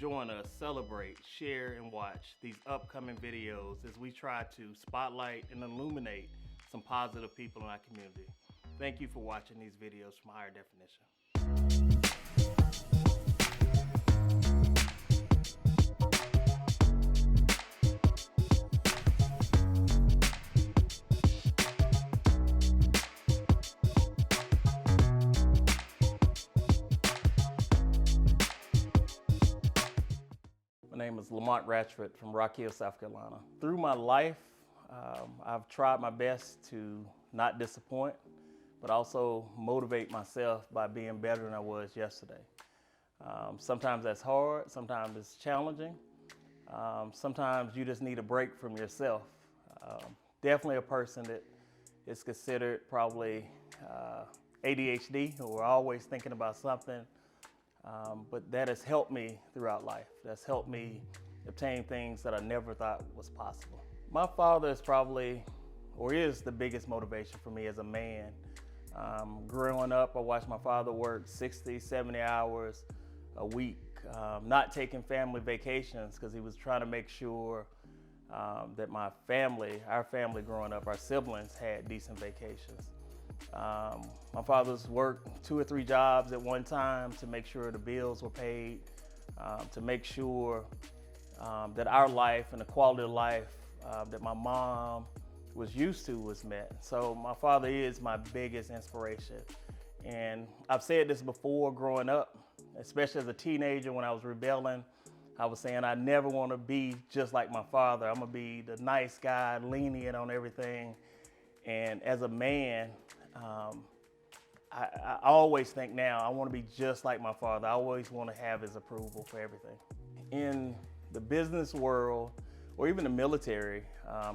Join us, celebrate, share, and watch these upcoming videos as we try to spotlight and illuminate some positive people in our community. Thank you for watching these videos from Higher Definition. My name is Lamont Ratchford from Rock Hill, South Carolina. Through my life, I've tried my best to not disappoint, but also motivate myself by being better than I was yesterday. Sometimes that's hard, sometimes it's challenging. Sometimes you just need a break from yourself. Definitely a person that is considered probably ADHD, or always thinking about something. But that has helped me throughout life. That's helped me obtain things that I never thought was possible. My father is probably, or is the biggest motivation for me as a man. Growing up, I watched my father work 60, 70 hours a week, not taking family vacations because he was trying to make sure that my family, our family growing up, our siblings had decent vacations. My father's worked 2 or 3 jobs at one time to make sure the bills were paid, to make sure that our life and the quality of life that my mom was used to was met. So my father is my biggest inspiration. And I've said this before growing up, especially as a teenager when I was rebelling. I was saying I never want to be just like my father. I'm gonna be the nice guy, lenient on everything. And as a man, I always think now I want to be just like my father. I always want to have his approval for everything. In the business world, or even the military,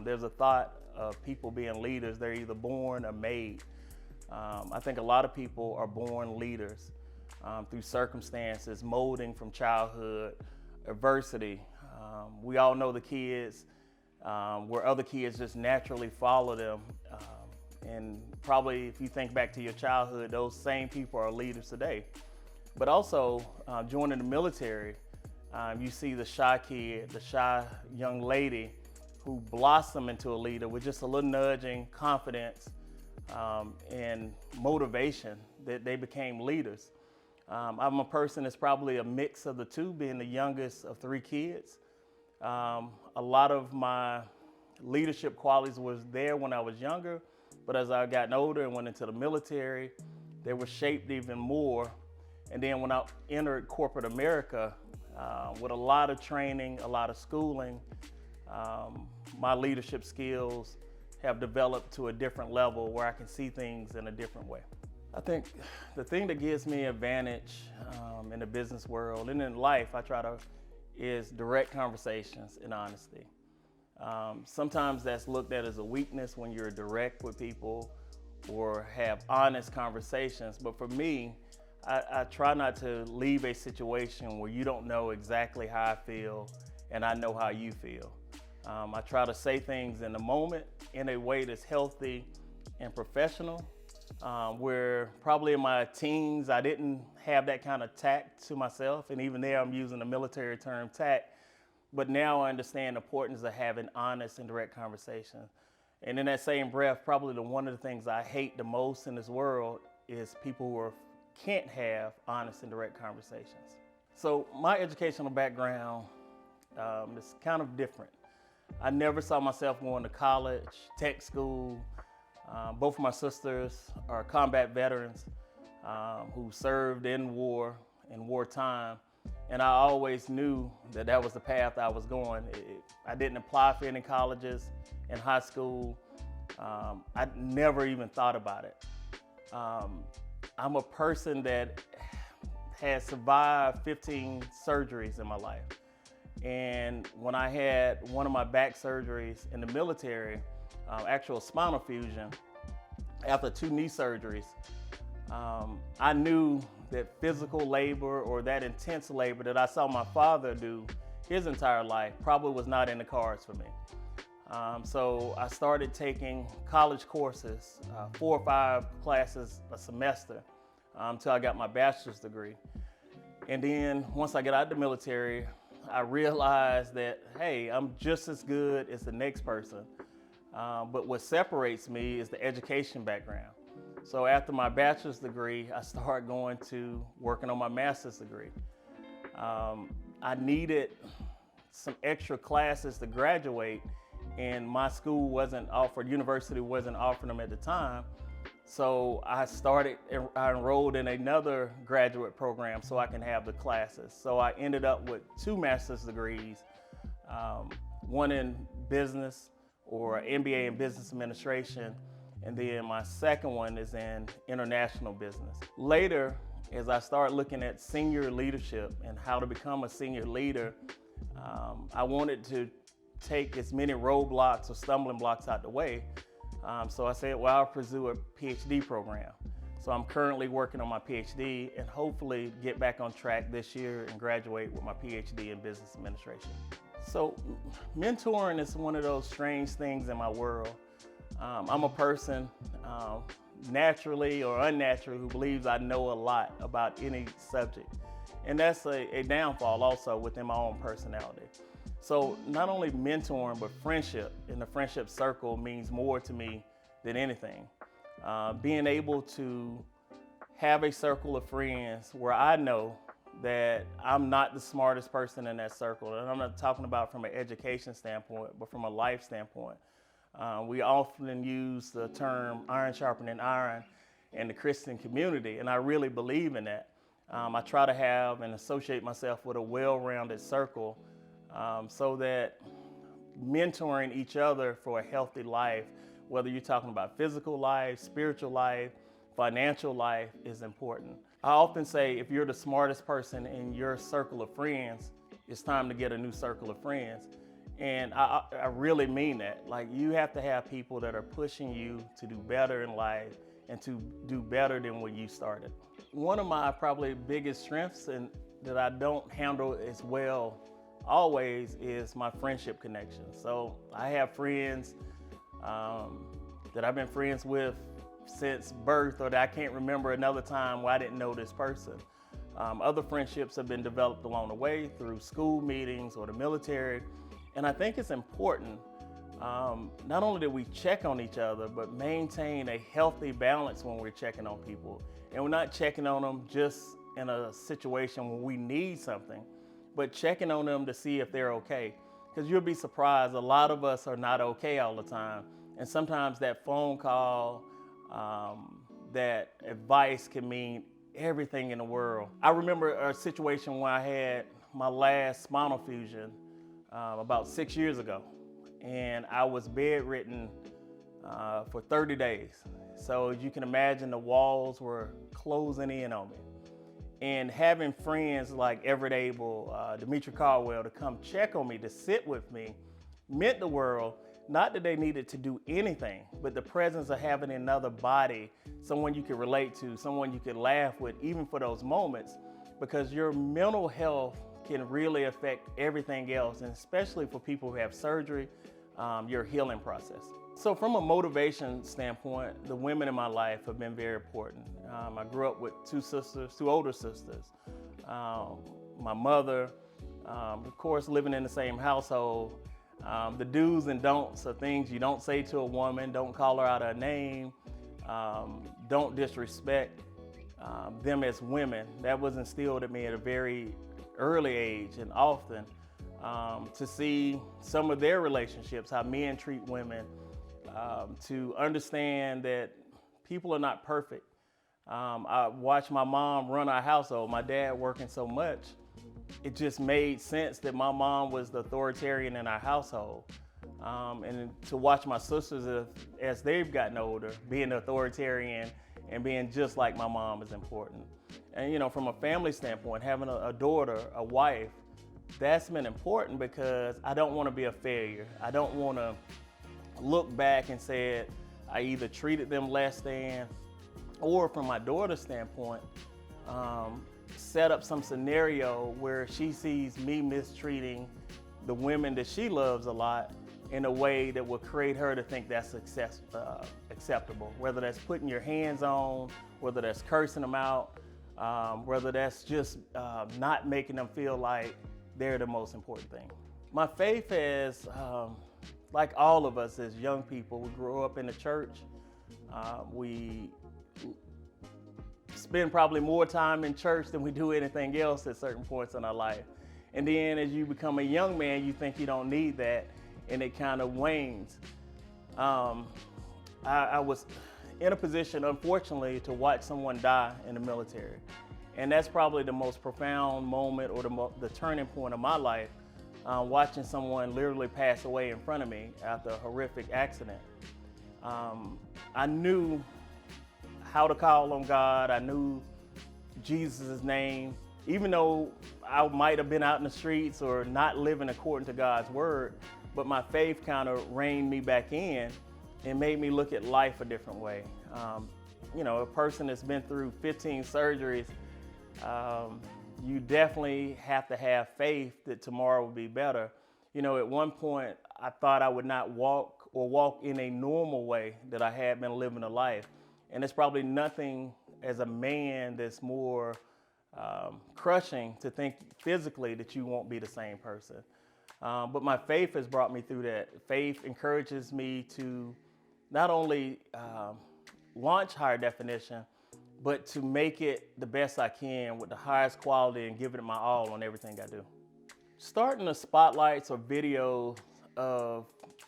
there's a thought of people being leaders. They're either born or made. I think a lot of people are born leaders through circumstances, molding from childhood, adversity. We all know the kids where other kids just naturally follow them. And probably if you think back to your childhood, those same people are leaders today. But also joining the military, you see the shy kid, the shy young lady who blossom into a leader with just a little nudging, confidence, and motivation that they became leaders. I'm a person that's probably a mix of the two, being the youngest of 3 kids. A lot of my leadership qualities was there when I was younger, but as I got older and went into the military, they were shaped even more. And then when I entered corporate America, with a lot of training, a lot of schooling, my leadership skills have developed to a different level where I can see things in a different way. I think the thing that gives me advantage in the business world and in life, is direct conversations and honesty. Sometimes that's looked at as a weakness when you're direct with people or have honest conversations. But for me, I try not to leave a situation where you don't know exactly how I feel and I know how you feel. I try to say things in the moment in a way that's healthy and professional, where probably in my teens, I didn't have that kind of tact to myself. And even there, I'm using the military term tact. But now I understand the importance of having honest and direct conversations. And in that same breath, probably one of the things I hate the most in this world is people who can't have honest and direct conversations. So my educational background is kind of different. I never saw myself going to college, tech school. Both of my sisters are combat veterans who served in wartime. And I always knew that that was the path I was going. I didn't apply for any colleges in high school. I never even thought about it. I'm a person that has survived 15 surgeries in my life. And when I had one of my back surgeries in the military, actual spinal fusion, after 2 knee surgeries, I knew that physical labor or that intense labor that I saw my father do his entire life probably was not in the cards for me. So I started taking college courses, 4 or 5 classes a semester, until I got my bachelor's degree. And then once I got out of the military, I realized that, hey, I'm just as good as the next person. But what separates me is the education background. So after my bachelor's degree, I started going to working on my master's degree. I needed some extra classes to graduate, and my school wasn't offered, university wasn't offering them at the time. So I enrolled in another graduate program so I can have the classes. So I ended up with 2 master's degrees, one in business or MBA in business administration, and then my second one is in international business. Later, as I started looking at senior leadership and how to become a senior leader, I wanted to take as many roadblocks or stumbling blocks out the way. So I said, well, I'll pursue a PhD program. So I'm currently working on my PhD and hopefully get back on track this year and graduate with my PhD in business administration. So mentoring is one of those strange things in my world. I'm a person, naturally or unnaturally, who believes I know a lot about any subject. And that's a downfall also within my own personality. So not only mentoring, but friendship in the friendship circle means more to me than anything. Being able to have a circle of friends where I know that I'm not the smartest person in that circle. And I'm not talking about from an education standpoint, but from a life standpoint. We often use the term iron sharpening iron in the Christian community, and I really believe in that. I try to have and associate myself with a well-rounded circle so that mentoring each other for a healthy life, whether you're talking about physical life, spiritual life, financial life, is important. I often say if you're the smartest person in your circle of friends, it's time to get a new circle of friends. And I really mean that. Like, you have to have people that are pushing you to do better in life and to do better than when you started. One of my probably biggest strengths and that I don't handle as well always is my friendship connection. So I have friends that I've been friends with since birth, or that I can't remember another time where I didn't know this person. Other friendships have been developed along the way through school meetings or the military. And I think it's important, not only that we check on each other, but maintain a healthy balance when we're checking on people. And we're not checking on them just in a situation where we need something, but checking on them to see if they're okay. Because you'll be surprised, a lot of us are not okay all the time. And sometimes that phone call, that advice can mean everything in the world. I remember a situation where I had my last spinal fusion about 6 years ago, and I was bedridden for 30 days. So as you can imagine, the walls were closing in on me. And having friends like Everett Abel, Demetri Caldwell to come check on me, to sit with me, meant the world. Not that they needed to do anything, but the presence of having another body, someone you could relate to, someone you could laugh with, even for those moments, because your mental health can really affect everything else, and especially for people who have surgery, your healing process. So from a motivation standpoint, the women in my life have been very important. I grew up with 2 sisters, 2 older sisters. My mother, of course, living in the same household. The do's and don'ts are things you don't say to a woman. Don't call her out her name. Don't disrespect them as women. That was instilled in me at a very early age, and often to see some of their relationships, how men treat women, to understand that people are not perfect. I watched my mom run our household, my dad working so much. It just made sense that my mom was the authoritarian in our household. And to watch my sisters as they've gotten older, being authoritarian and being just like my mom is important. And you know, from a family standpoint, having a daughter, a wife, that's been important because I don't want to be a failure. I don't want to look back and say I either treated them less than, or from my daughter's standpoint, set up some scenario where she sees me mistreating the women that she loves a lot in a way that will create her to think that's acceptable, whether that's putting your hands on, whether that's cursing them out. whether that's just not making them feel like they're the most important thing. My faith has, like all of us as young people, we grew up in the church. We spend probably more time in church than we do anything else at certain points in our life. And then as you become a young man, you think you don't need that, and it kind of wanes. I was in a position, unfortunately, to watch someone die in the military. And that's probably the most profound moment or the turning point of my life, watching someone literally pass away in front of me after a horrific accident. I knew how to call on God. I knew Jesus' name. Even though I might have been out in the streets or not living according to God's word, but my faith kind of reined me back in and made me look at life a different way. You know, a person that's been through 15 surgeries, you definitely have to have faith that tomorrow will be better. You know, at one point, I thought I would not walk in a normal way that I had been living a life. And it's probably nothing as a man that's more crushing to think physically that you won't be the same person. But my faith has brought me through that. Faith encourages me to not only launch higher definition, but to make it the best I can with the highest quality and giving it my all on everything I do. Starting the spotlights or videos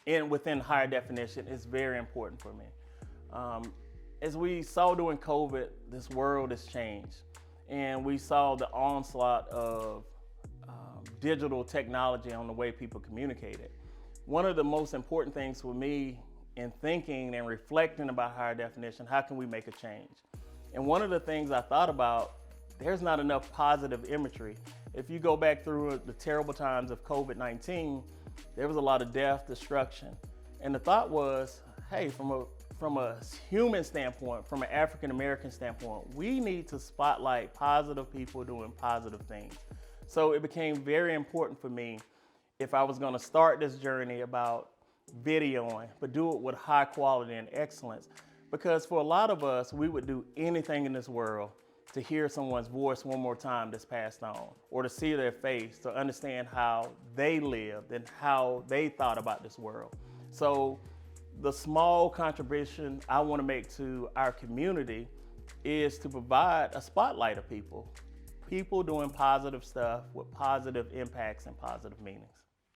within higher definition is very important for me. As we saw during COVID, this world has changed, and we saw the onslaught of digital technology on the way people communicated. One of the most important things for me in thinking and reflecting about higher definition, how can we make a change? And one of the things I thought about, there's not enough positive imagery. If you go back through the terrible times of COVID-19, there was a lot of death, destruction. And the thought was, hey, from a human standpoint, from an African-American standpoint, we need to spotlight positive people doing positive things. So it became very important for me, if I was gonna start this journey about videoing, but do it with high quality and excellence. Because for a lot of us, we would do anything in this world to hear someone's voice one more time that's passed on, or to see their face, to understand how they lived and how they thought about this world. So the small contribution I want to make to our community is to provide a spotlight of people doing positive stuff with positive impacts and positive meanings.